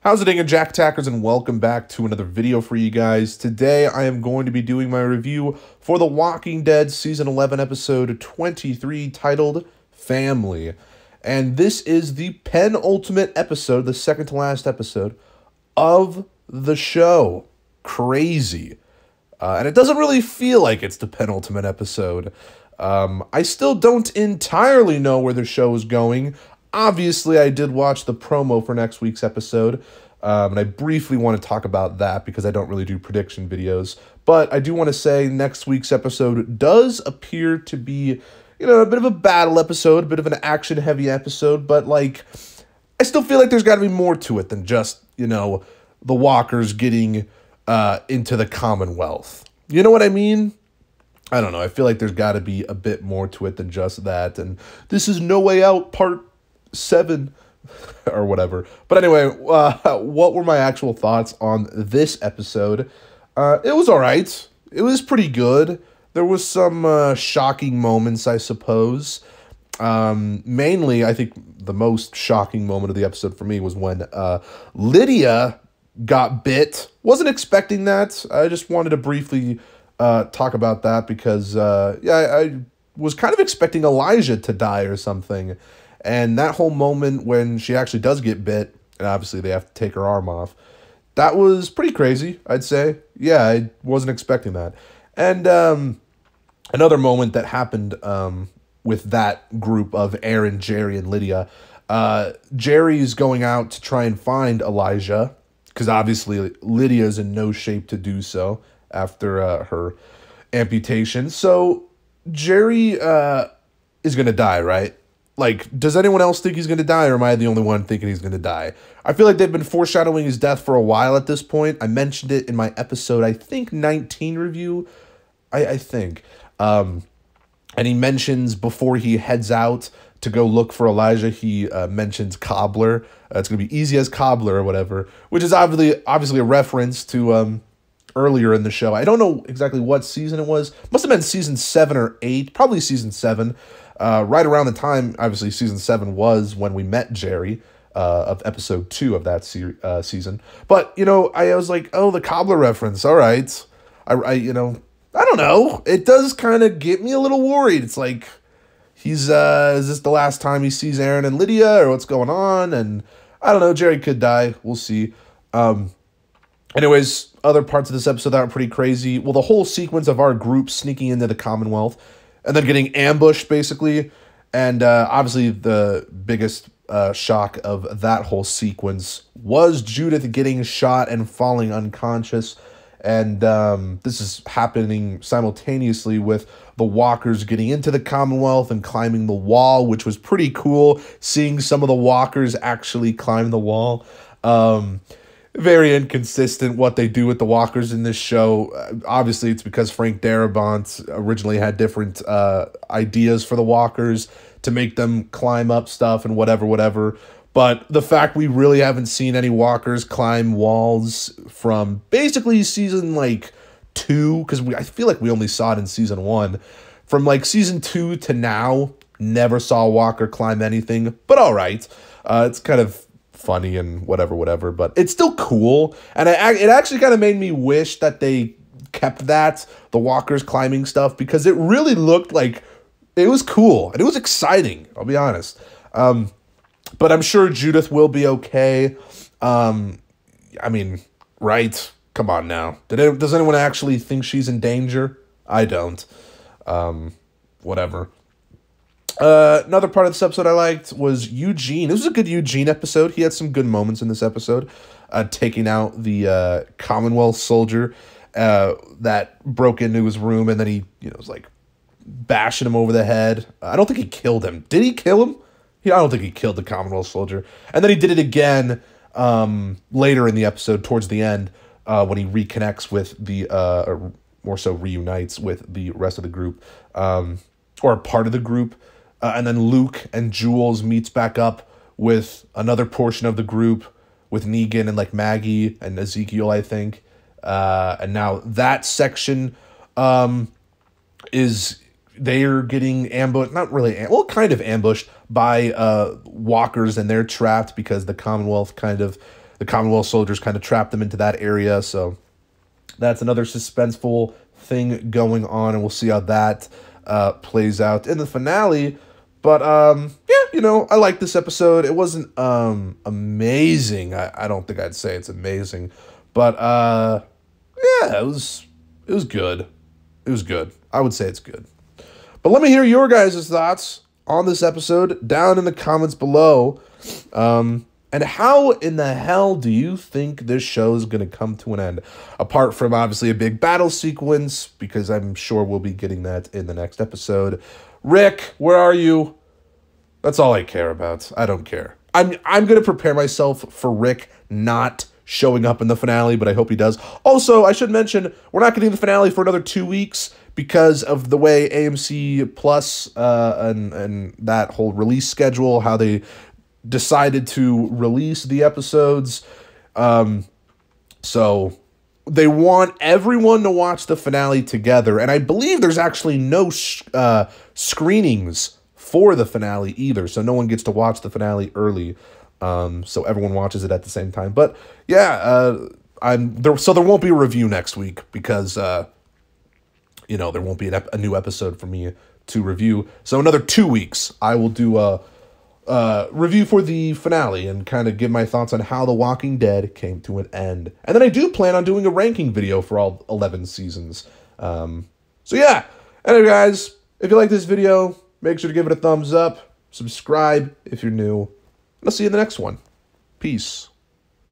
How's it going, Jack Attackers, and welcome back to another video for you guys. Today, I am going to be doing my review for The Walking Dead Season 11, Episode 23, titled Family. And this is the penultimate episode, the second to last episode, of the show. Crazy. And it doesn't really feel like it's the penultimate episode. I still don't entirely know where the show is going. Obviously, I did watch the promo for next week's episode, and I briefly want to talk about that because I don't really do prediction videos. But I do want to say next week's episode does appear to be, a bit of a battle episode, a bit of an action-heavy episode, but, I still feel like there's got to be more to it than just, the walkers getting into the Commonwealth. You know what I mean? I don't know. I feel like there's got to be a bit more to it than just that, and this is No Way Out Part 7 or whatever. But anyway, what were my actual thoughts on this episode? It was all right. It was pretty good. There was some shocking moments, I suppose. Mainly, I think the most shocking moment of the episode for me was when Lydia got bit. Wasn't expecting that. I just wanted to briefly talk about that because, I was kind of expecting Elijah to die or something. And that whole moment when she actually does get bit, and obviously they have to take her arm off, that was pretty crazy, I'd say. Yeah, I wasn't expecting that. And another moment that happened with that group of Aaron, Jerry, and Lydia, Jerry's going out to try and find Elijah, because obviously Lydia's in no shape to do so after her amputation. So Jerry is going to die, right? Does anyone else think he's going to die, or am I the only one thinking he's going to die? I feel like they've been foreshadowing his death for a while at this point. I mentioned it in my episode, I think, 19 review, I think. And he mentions before he heads out to go look for Elijah, he mentions Cobbler. It's going to be easy as Cobbler or whatever, which is obviously a reference to earlier in the show. I don't know exactly what season it was. Must have been season 7 or 8, probably season 7. Right around the time, obviously, season 7 was when we met Jerry of episode 2 of that season. But, I was like, oh, the Cobbler reference, all right. I don't know. It does kind of get me a little worried. It's like, is this the last time he sees Aaron and Lydia, or what's going on? And I don't know, Jerry could die. We'll see. Anyways, other parts of this episode that were pretty crazy. Well, the whole sequence of our group sneaking into the Commonwealth and then getting ambushed, basically. And obviously the biggest shock of that whole sequence was Judith getting shot and falling unconscious. And this is happening simultaneously with the walkers getting into the Commonwealth and climbing the wall, which was pretty cool, seeing some of the walkers actually climb the wall. Very inconsistent what they do with the walkers in this show. Obviously, it's because Frank Darabont originally had different ideas for the walkers to make them climb up stuff and whatever. But the fact we really haven't seen any walkers climb walls from basically season 2, because I feel like we only saw it in season 1. From season 2 to now, never saw a walker climb anything. But all right, it's kind of funny and whatever, but it's still cool. And it actually kind of made me wish that they kept the walkers climbing stuff, because it really looked like it was cool and it was exciting, I'll be honest. But I'm sure Judith will be okay. I mean, right? Come on now. Does anyone actually think she's in danger? I don't. Whatever. Another part of this episode I liked was Eugene. This was a good Eugene episode. He had some good moments in this episode. Taking out the Commonwealth soldier that broke into his room, and then he, was bashing him over the head. I don't think he killed him. Did he kill him? I don't think he killed the Commonwealth soldier. And then he did it again later in the episode, towards the end, when he reconnects with or more so reunites with the rest of the group, or part of the group. And then Luke and Jules meets back up with another portion of the group, with Negan and Maggie and Ezekiel, I think. And now that section is they're getting ambushed, not really, kind of ambushed by walkers, and they're trapped because the Commonwealth kind of the Commonwealth soldiers kind of trapped them into that area. So that's another suspenseful thing going on, and we'll see how that plays out in the finale. But yeah, you know, I like this episode. It wasn't amazing. I don't think I'd say it's amazing, but yeah, it was good. It was good. I would say it's good. But let me hear your guys' thoughts on this episode down in the comments below. And how in the hell do you think this show is going to come to an end? Apart from obviously a big battle sequence, because I'm sure we'll be getting that in the next episode. Rick, where are you? That's all I care about. I don't care. I'm going to prepare myself for Rick not showing up in the finale, but I hope he does. Also, I should mention, we're not getting the finale for another 2 weeks because of the way AMC Plus and that whole release schedule, how they decided to release the episodes. So they want everyone to watch the finale together, and I believe there's actually no screenings for the finale either, so no one gets to watch the finale early. So everyone watches it at the same time. But yeah, so there won't be a review next week because you know, there won't be a new episode for me to review. So another 2 weeks, I will do a review for the finale and kind of give my thoughts on how The Walking Dead came to an end. And then I do plan on doing a ranking video for all 11 seasons. So yeah. Anyway, guys, if you like this video, make sure to give it a thumbs up. Subscribe if you're new. And I'll see you in the next one. Peace.